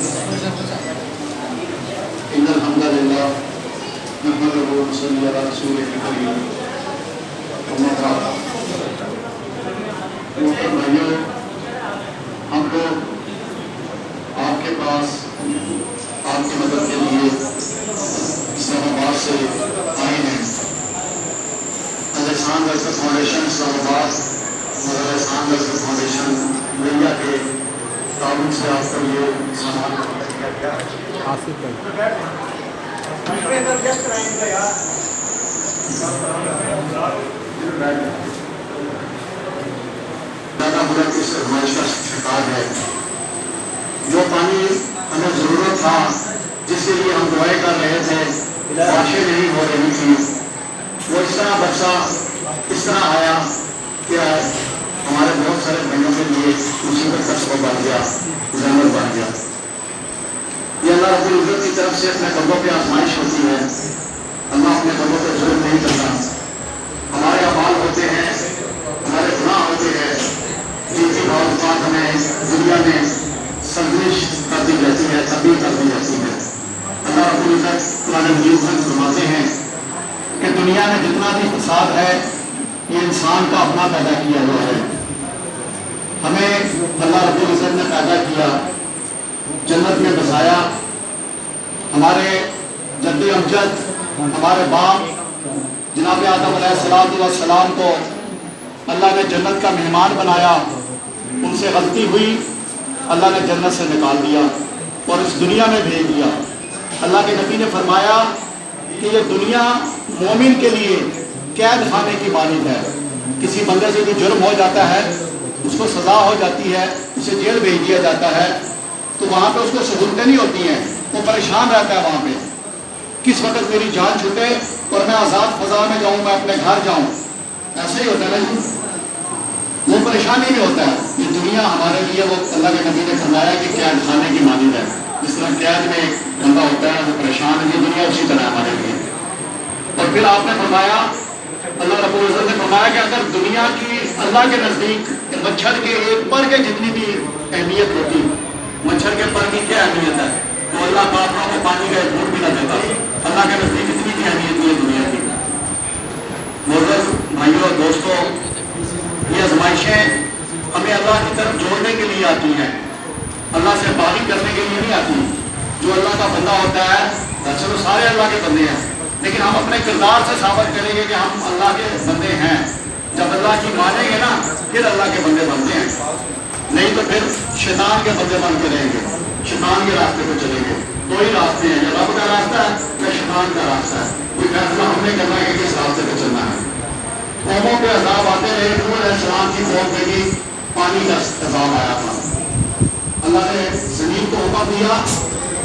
إن الحمد لله نحمده ونصلي على رسوله الكريم أما بعد محترم بھائیوں، ہم لوگ آپ کے پاس آپ کی مدد کے لیے اسلام آباد سے آئے ہیں۔ احسان ویلفیئر فاؤنڈیشن اسلام آباد اور احسان ویلفیئر فاؤنڈیشن میڈیا کے تعاون سے آپ کو یہ سامان دیا گیا ہے۔ زیادہ ملک اس ازمائش کا شکار ہے۔ جو پانی ہمیں ضرورت تھا، جس کے لیے ہم دعائیں کر رہے تھے، بارشیں نہیں ہو رہی تھی، وہ اس طرح برسا، اس طرح آیا کہ ہمارے بہت سارے بہنوں کے لیے مصیبت کا سبب بن گیا، زحمت بن گیا۔ یہ اللہ رب العزت کی طرف سے اپنے بندوں پہ آزمائش ہوتی ہے۔ اللہ اپنے بندوں پہ ظلم نہیں کرتا۔ ہمارے اعمال ہوتے ہیں، ہمارے گناہ ہوتے ہیں، جن کی بعض اوقات ہمیں دنیا میں سرزنش کرتی رہتی ہے، تبدیل کرتی رہتی ہے۔ اللہ رب العزت قرآن مجید میں فرماتے ہیں کہ دنیا میں جتنا بھی فساد ہے یہ انسان کا اپنا پیدا کیا ہوا ہے۔ ہمیں اللہ رب العزت نے پیدا کیا، جنت میں بسایا۔ ہمارے جد امجد، ہمارے باپ جناب آدم علیہ السلام کو اللہ نے جنت کا مہمان بنایا، ان سے غلطی ہوئی، اللہ نے جنت سے نکال دیا اور اس دنیا میں بھیج دیا۔ اللہ کے نبی نے فرمایا کہ یہ دنیا مومن کے لیے قید خانے کی مانند ہے۔ کسی بندے سے کوئی جرم ہو جاتا ہے، اس کو سزا ہو جاتی ہے، اسے جیل بھیج دیا جاتا ہے، تو وہاں پہ اس کو سہولتیں نہیں ہوتی ہیں، وہ پریشان رہتا ہے وہاں پہ، کس وقت میری جان چھوٹے اور میں آزاد فضا میں جاؤں، میں اپنے گھر جاؤں۔ ایسا ہی ہوتا ہے نا جی، وہ پریشانی نہیں ہوتا ہے۔ یہ دنیا ہمارے لیے، وہ اللہ کے نبی نے فرمایا کہ قید خانے کی مانند ہے۔ جس طرح قید میں ایک بندہ ہوتا ہے وہ پریشان ہے، یہ دنیا اسی طرح ہمارے لیے۔ اور پھر آپ نے فرمایا، اللہ رب العزت نے فرمایا کہ اگر دنیا کی اللہ کے نزدیک مچھر کے ایک پر کے جتنی بھی اہمیت ہوتی، مچھر کے پر کی کیا اہمیت ہے، تو اللہ کافروں کو پانی کا ایک گھونٹ بھی نہ دیتا۔ اللہ کے نزدیک اتنی بھی اہمیت نہیں ہے دنیا کی۔ معزز بھائیوں اور دوستوں، یہ آزمائشیں ہمیں اللہ کی طرف جوڑنے کے لیے آتی ہیں، اللہ سے باغی کرنے کے لیے نہیں آتی۔ جو اللہ کا بندہ ہوتا ہے، چلو سارے اللہ کے بندے ہیں، لیکن ہم اپنے کردار سے ثابت کریں گے کہ ہم اللہ کے بندے ہیں۔ جب اللہ کی مانیں گے نا، پھر اللہ کے بندے بنتے ہیں، نہیں تو پھر شیطان کے بندے بن کے رہیں گے، شیطان کے راستے پہ چلیں گے۔ دو ہی راستے ہیں، یا رب کا راستہ ہے یا شیطان کا راستہ ہے۔ کوئی فیصلہ ہم نے کرنا ہے کہ کس راستے پہ چلنا ہے۔ قوموں پہ عذاب آتے رہے، نوح علیہ السلام کی قوم پہ بھی پانی کا عذاب آیا تھا۔ اللہ نے زمین کو حکم دیا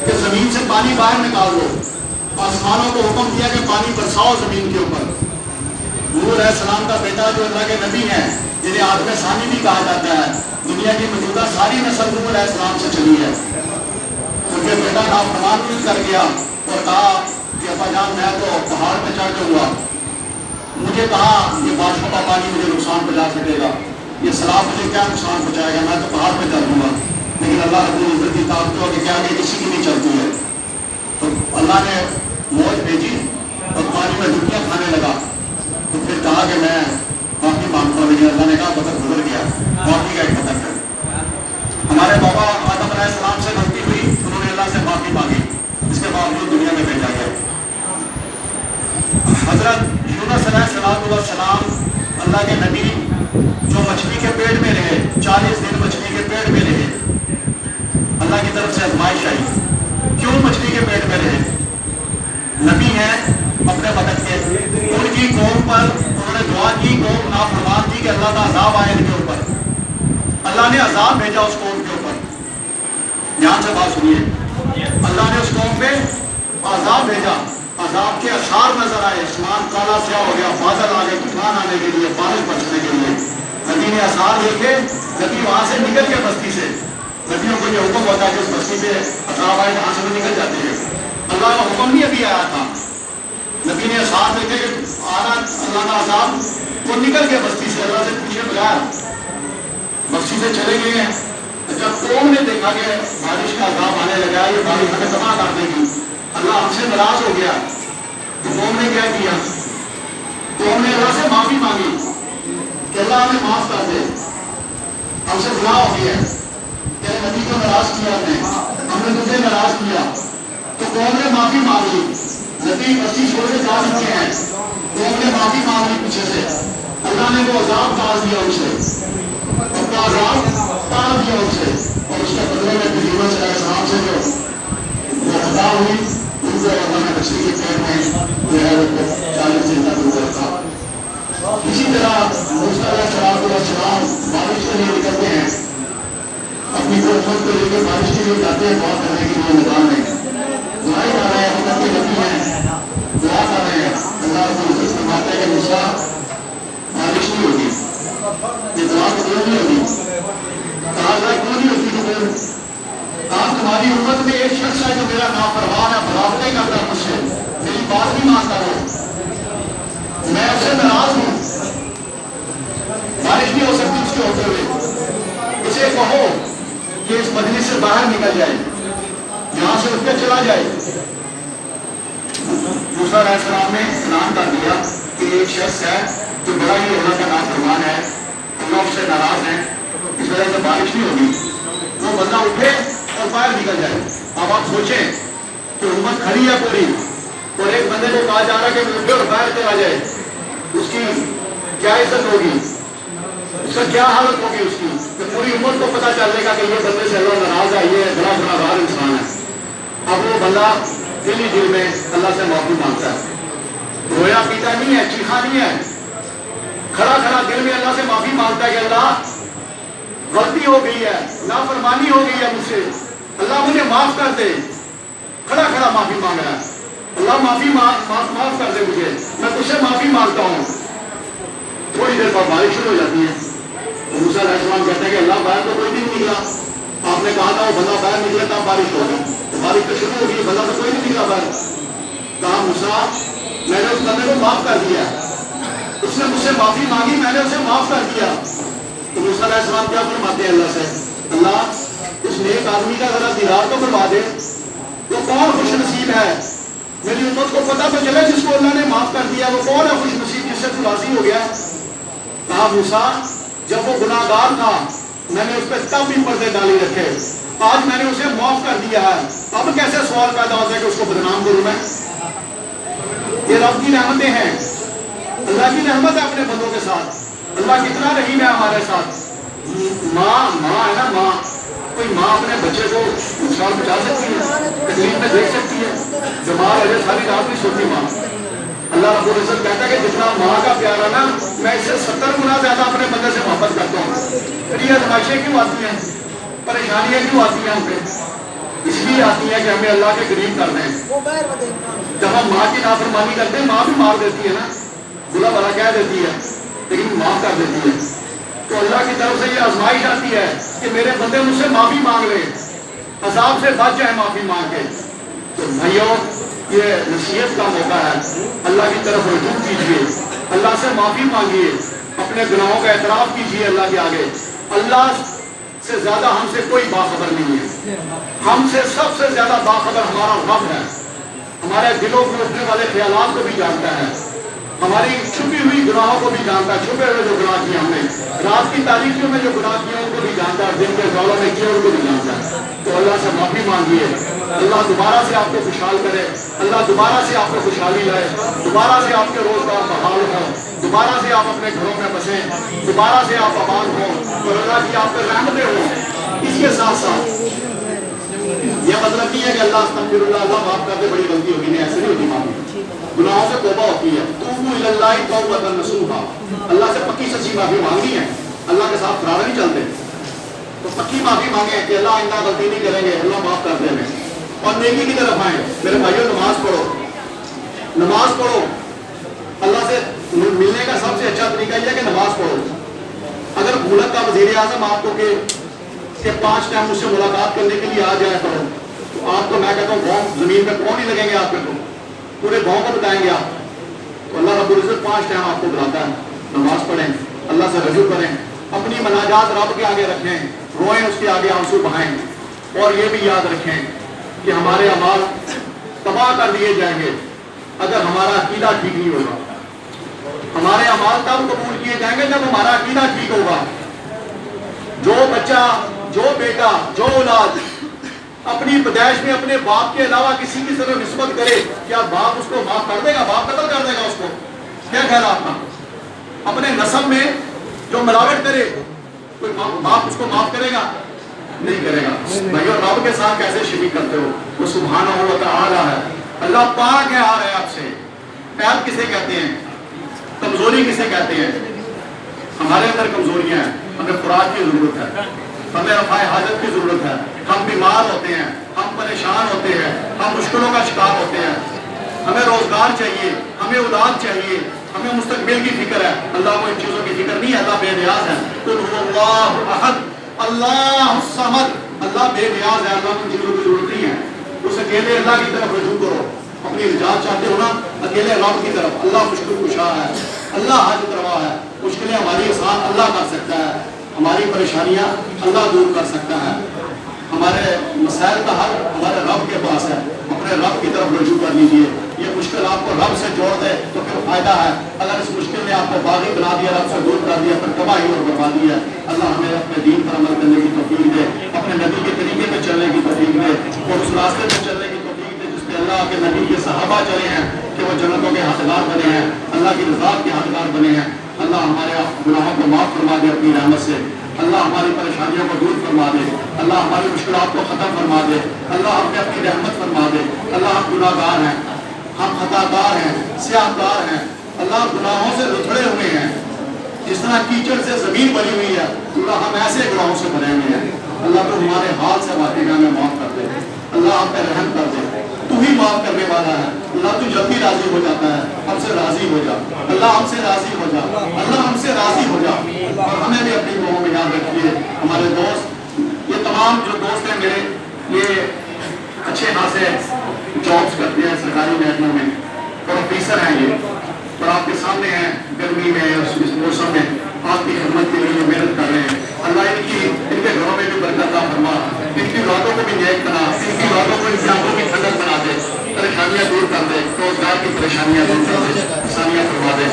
کہ زمین سے پانی باہر نکال دو، آسمانوں کو حکم دیا کہ پانی برساؤ زمین کے اوپر۔ نوح علیہ السلام کا بیٹا جو اللہ کے نبی ہیں، جنہیں آدم ثانی بھی کہا جاتا ہے، دنیا کی موجودہ ساری نسل نوح علیہ السلام سے چلی ہے۔ ان کے بیٹا نافرمان بھی کر گیا اور کہا کہ ابا جان میں تو پہاڑ پہ چڑھ جاؤں گا، مجھے کہا یہ بارشوں کا پانی مجھے نقصان پہنچا سکے گا، یہ سیلاب مجھے کیا نقصان پہنچائے گا، میں تو پہاڑ پہ چڑھ دوں گا۔ لیکن اللہ رب العزت کی طاقتوں کے کیا کہ کسی کی نہیں چلتی ہے، تو اللہ نے موج بھیجی اور پانی میں ڈبکیاں کھانے لگا۔ تو پھر کہا کہ میں معافی مانگتا ہوں، لیکن اللہ نے کہا بدر گزر گیا، معافی کا ایک بدر ہے۔ ہمارے بابا آدم علیہ السلام سے غلطی ہوئی، انہوں نے اللہ سے معافی مانگی، اس کے باوجود دنیا میں بھیجا گیا۔ حضرت یونس علیہ السلام اللہ کے نبی جو مچھلی کے پیٹ میں رہے، 40 دن مچھلی کے پیٹ میں رہے، اللہ کی طرف سے آزمائش آئی۔ کیوں مچھلی کے پیٹ میں رہے؟ نبی ہیں اپنے وقت کے، ان کی قوم پر انہوں نے دعا کی، قوم نافرمان تھی کہ اللہ کا عذاب آئے ان کے اوپر۔ اللہ نے عذاب بھیجا اس قوم کے اوپر۔ دھیان سے بات سنیے، اللہ نے اس قوم پہ عذاب بھیجا، عذاب کے اثار نظر آئے، آسمان کالا سیاہ ہو گیا، بادل آ گئے طوفان آنے کے لیے، بارش برسنے کے لیے۔ نبی نے اثار دیکھے، نبی وہاں سے نکل کے بستی سے، نبیوں کو یہ حکم ہوتا ہے کہ اس بستی پہ عذاب آئے وہاں سے وہ نکل جاتے ہیں۔ اللہ کا حکم نہیں ابھی آیا تھا، نبی نے اثار دیکھے کہ آ رہا اللہ کا عذاب، وہ نکل کے بستی سے اللہ سے پوچھے بغیر بستی سے چلے گئے ہیں۔ جب قوم نے دیکھا کہ بارش کا عذاب آنے لگا، یہ بارش ہمیں تباہ کر دے گی، اللہ ہم سے ناراض ہو گیا، تو قوم نے کیا کیا؟ قوم نے اللہ سے معافی مانگی کہ اللہ ہمیں معاف کر دے، ہم سے گناہ ہو گیا، تیرے نبی کو ناراض کیا ہم نے تجھے ناراض کیا۔ تو قوم نے معافی مانگ لی، نبی بستی چھوڑ کے جا چکے ہیں، قوم نے معافی مانگ لی پیچھے سے، اللہ نے وہ عذاب ٹال دیا ان سے، اپنا عذاب ٹال دیا ان سے، اور اس کے بدلے میں یونس علیہ السلام سے جو وہ خطا ہوئی ان کو اللہ نے مچھلی کے پیٹ میں جو ہے وہ 40 دن تک وہ رکھا۔ اسی طرح موسیٰ علیہ السلام بارش کے لیے نکلتے ہیں، اپنی قوم کو لے کے بارش کے لیے جاتے ہیں، دعا کرنے کے لیے میدان میں دعائیں کر رہے ہیں، حکمت کے نبی ہیں، دعا کر رہے ہیں، اللہ رب العزت فرماتا ہے کہ موسیٰ بارش نہیں ہوگی، یہ دعا قبول نہیں ہوگی، کہا کیوں نہیں ہوتی؟ تو آپ تمہاری امت میں ایک شخص ہے جو میرا نافرمان ہے، بغاوتیں کرتا ہے مجھ سے، میری بات نہیں مانتا وہ، میں اس سے ناراض ہوں، بارش نہیں ہو سکتی اس کے ہوتے ہوئے، اسے کہو کہ اس مجلس سے باہر نکل جائے، یہاں سے اٹھ کے چلا جائے۔ موسیٰ علیہ السلام نے اعلان کر دیا کہ ایک شخص ہے جو بڑا ہی اللہ کا نافرمان ہے، اللہ اس سے ناراض ہے، اس وجہ سے بارش نہیں ہوگی، وہ بندہ اٹھے اور باہر نکل جائے۔ اب آپ سوچیں کہ امت کھڑی ہے پوری، اور ایک بندے کو کہا جا رہا ہے کہ وہ اٹھے اور باہر چلا جائے، اس کی کیا عزت ہوگی، اس کا کیا حالت ہوگی اس کی، کہ پوری امت کو پتہ چلے گا کہ یہ بندے سے اللہ ناراض ہے، یہ بڑا گناہگار انسان ہے۔ اب وہ بندہ دل ہی دل میں اللہ سے معافی مانگتا ہے، رویا پیتا نہیں ہے، چیخا نہیں ہے، کھڑا کھڑا دل میں اللہ سے معافی مانگتا ہے کہ اللہ غلطی ہو گئی ہے، نافرمانی ہو گئی ہے مجھ سے، اللہ مجھے معاف کر دے، کھڑا کھڑا معافی مانگ رہا ہے، اللہ معاف کر دے مجھے، میں تجھ سے معافی مانگتا ہوں۔ تھوڑی دیر بعد بارش شروع ہو جاتی ہے، موسیٰ علیہ السلام کہتے ہیں کہ اللہ باہر تو کوئی نہیں نکلا، آپ نے کہا تھا وہ بندہ باہر نکلے تب بارش ہوگی، بارش تو شروع ہوگی، بندہ تو کوئی نہیں نکلا باہر۔ کہا موسیٰ میں نے اس بندے کو معاف کر دیا، اس نے مجھ سے معافی مانگی، میں نے اسے معاف کر دیا۔ تو موسیٰ علیہ السلام کیا فرماتے ہیں اللہ سے؟ اللہ اس نیک آدمی کا ذرا دیدار تو کروا دے، وہ کون خوش نصیب ہے، میری امت کو پتہ تو چلے جس کو اللہ نے معاف کر دیا، وہ کون ہے خوش نصیب جس سے تو راضی ہو گیا۔ کہا موسیٰ جب وہ گناہ گار تھا میں نے اس پہ تب بھی پردے ڈالی رکھے، آج میں نے اسے معاف کر دیا ہے، اب کیسے سوال پیدا ہوتا ہے کہ اس کو بدنام کروں میں؟ یہ رب کی رحمتیں ہیں، اللہ کی رحمت ہے اپنے بندوں کے ساتھ، اللہ کتنا رحیم ہے ہمارے ساتھ۔ ماں ہے نا، ماں کوئی ماں اپنے بچے کو نقصان پہنچا سکتی ہے، تکلیف میں دیکھ سکتی ہے، بیمار ہو جائے ساری رات نہیں سوتی ماں۔ اللہ رب العزت کہتا ہے کہ جتنا ماں کا پیار ہے نا، میں اس سے 70 گنا زیادہ اپنے بندے سے محبت کرتا ہوں۔ پھر یہ آزمائشیں کیوں آتی ہیں، پریشانیاں کیوں آتی ہیں ہم پہ؟ اس لیے آتی ہیں کہ ہمیں اللہ کے قریب کر دیں۔ جب ہم ماں کی نافرمانی کرتے ہیں، ماں بھی مار دیتی ہے نا، بلا بھلا کہہ دیتی ہے لیکن معاف کر دیتی ہے، تو اللہ کی طرف سے یہ آزمائش آتی ہے کہ میرے بندے مجھ سے معافی مانگ لیں، عذاب سے بچ جائیں معافی مانگ کے۔ تو بھائیوں یہ نصیحت کا موقع ہے، اللہ کی طرف رجوع کیجیے، اللہ سے معافی مانگیے، اپنے گناہوں کا اعتراف کیجیے اللہ کے آگے۔ اللہ سے زیادہ ہم سے کوئی باخبر نہیں ہے، ہم سے سب سے زیادہ باخبر ہمارا رب ہے، ہمارے دلوں میں اٹھنے والے خیالات کو بھی جانتا ہے، ہماری چھپی ہوئی گناہوں کو بھی جانتا ہے، چھپے ہوئے جو گناہ کیے ہم نے، رات کی تاریکیوں میں جو گناہ کیے ان کو بھی جانتا ہے، دن کے دوروں میں کیے ان کو بھی جانتا ہے۔ تو اللہ سے معافی مانگیے، اللہ دوبارہ سے آپ کو خوشحال کرے، اللہ دوبارہ سے آپ کو خوشحالی لائے، دوبارہ سے آپ کے روزگار بحال ہوں، دوبارہ سے آپ اپنے گھروں میں بسیں، دوبارہ سے آپ آباد ہوں، اور اللہ کی آپ پہ رحمتیں ہوں۔ اس کے ساتھ ساتھ یہ مطلب نہیں ہے کہ اللہ استغفر اللہ، اللہ معاف کر دے بڑی غلطی ہوگی، نہیں ایسے نہیں ہوتی معافی، گناہوں سے توبہ ہوتی ہے، توبوا الی اللہ توبۃ نصوحا، اللہ سے پکی سچی معافی مانگنی ہے، اللہ کے ساتھ فرار نہیں چلتے، تو پکی معافی مانگیں کہ اللہ آئندہ غلطی نہیں کریں گے، اللہ معاف کر دے ہمیں، اور نیکی کی طرف آئیں۔ میرے بھائیوں نماز پڑھو، نماز پڑھو، اللہ سے ملنے کا سب سے اچھا طریقہ یہ ہے کہ نماز پڑھو۔ اگر ملک کا وزیر اعظم آپ کو کہ 5 ٹائم مجھ سے ملاقات کرنے کے لیے آ جائے کرو، تو آپ کو میں کہتا ہوں گاؤں زمین پہ کون ہی لگیں گے آپ کے، کو پورے گاؤں کو بتائیں گے آپ، تو اللہ رب العزت 5 ٹائم آپ کو بلاتا ہے، نماز پڑھیں، اللہ سے رجوع کریں، اپنی مناجات رب کے آگے رکھیں، روئیں اس کے آگے آنسو بہائیں، اور یہ بھی یاد رکھیں کہ ہمارے اعمال تباہ کر دیے جائیں گے اگر ہمارا عقیدہ ٹھیک نہیں ہوگا۔ ہمارے اعمال تب قبول کیے جائیں گے جب ہمارا عقیدہ ٹھیک ہوگا۔ جو بچہ، جو بیٹا، جو اولاد اپنی پیدائش میں اپنے باپ کے علاوہ کسی کی طرف نسبت کرے، کیا باپ اس کو معاف کر دے گا؟ باپ قتل کر دے گا اس کو؟ کیا خیال آپ کا؟ اپنے نسب میں جو ملاوٹ کرے، کوئی باپ اس کو معاف کرے گا؟ نہیں کرے گا۔ بھائیو، رب کے ساتھ کیسے شریک کرتے ہو؟ وہ سبحانہ و تعالی ہے، اللہ پاک ہے، آ رہے آپ سے۔ عیب کسے کہتے ہیں؟ کمزوری کسے کہتے ہیں؟ ہمارے اندر کمزوریاں ہیں، ہمیں خوراک کی ضرورت ہے، ہمیں رفع حاجت کی ضرورت ہے، ہم بیمار ہوتے ہیں، ہم پریشان ہوتے ہیں، ہم مشکلوں کا شکار ہوتے ہیں، ہمیں روزگار چاہیے، ہمیں اولاد چاہیے، ہمیں مستقبل کی فکر ہے۔ اللہ کو ان چیزوں کی فکر نہیں ہے، اللہ بے نیاز ہے۔ قل هو اللہ احد اللہ الصمد، اللہ بے نیاز ہے، اللہ کو ان چیزوں کی ضرورت نہیں ہے۔ اس اکیلے اللہ کی طرف رجوع کرو، اپنی نجات چاہتے ہو نا، اکیلے رب کی طرف۔ اللہ مشکل کشا ہے، اللہ حاجت روا ہے، مشکلیں ہماری آسان اللہ کر سکتا ہے، ہماری پریشانیاں اللہ دور کر سکتا ہے، ہمارے مسائل کا حل ہمارے رب کے پاس ہے۔ اپنے رب کی طرف رجوع کر لیجئے۔ یہ مشکل آپ کو رب سے جوڑ دے تو پھر فائدہ ہے، اگر اس مشکل نے آپ کو باغی بنا دیا، رب سے دور کر دیا، پھر تباہی اور بربادی ہے۔ اللہ ہمیں اپنے دین پر عمل کرنے کی توفیق دے، اپنے نبی کے طریقے پہ چلنے کی توفیق دے، اور اس راستے پہ چلنے کی توفیق دے جس پہ اللہ کے نبی کے صحابہ چلے ہیں کہ وہ جنتوں کے حقدار بنے ہیں، اللہ کی رضا کے حقدار بنے ہیں۔ اللہ ہمارے گناہوں کو معاف فرما دے اپنی رحمت سے، اللہ ہماری پریشانیوں کو دور فرما دے، اللہ ہماری مشکلات کو ختم فرما دے، اللہ ہم پہ اپنی رحمت فرما دے۔ اللہ ہم گناہ گار ہیں، ہم خطا کار ہیں، سیاہ کار ہیں، اللہ گناہوں سے لتھڑے ہوئے ہیں، جس طرح کیچڑ سے زمین بھری ہوئی ہے، اللہ ہم ایسے گناہوں سے بھرے ہوئے ہیں۔ اللہ تو ہمارے حال سے واقعی ہمیں معاف کر دے، اللہ ہم پہ رحم کر دے، تو ہی معاف کرنے والا ہے۔ اللہ تو جلدی راضی ہو جاتا ہے، ہم سے راضی ہو جا، اللہ ہم سے راضی ہو جا، اللہ ہم سے راضی ہو جا، اور ہمیں بھی اپنی دعاؤں میں یاد رکھیے۔ ہمارے دوست، یہ تمام جو دوست ہیں میرے، یہ اچھے خاصے جابس کرتے ہیں سرکاری محکموں میں، پروفیسر ہیں یہ، اور آپ کے سامنے ہیں گرمی میں اور اس موسم میں آپ کی خدمت کے لیے محنت کر رہے ہیں۔ اللہ ان کے گھروں میں بھی برکت عطا فرما، ان کی راتوں کو بھی نیک بنا، ان کی راتوں کو ان کی آنکھوں کی ٹھنڈک بنا دے، پریشانیاں دور کر دے، روزگار کی پریشانیاں دور کر دے، آسانیاں فرما دے۔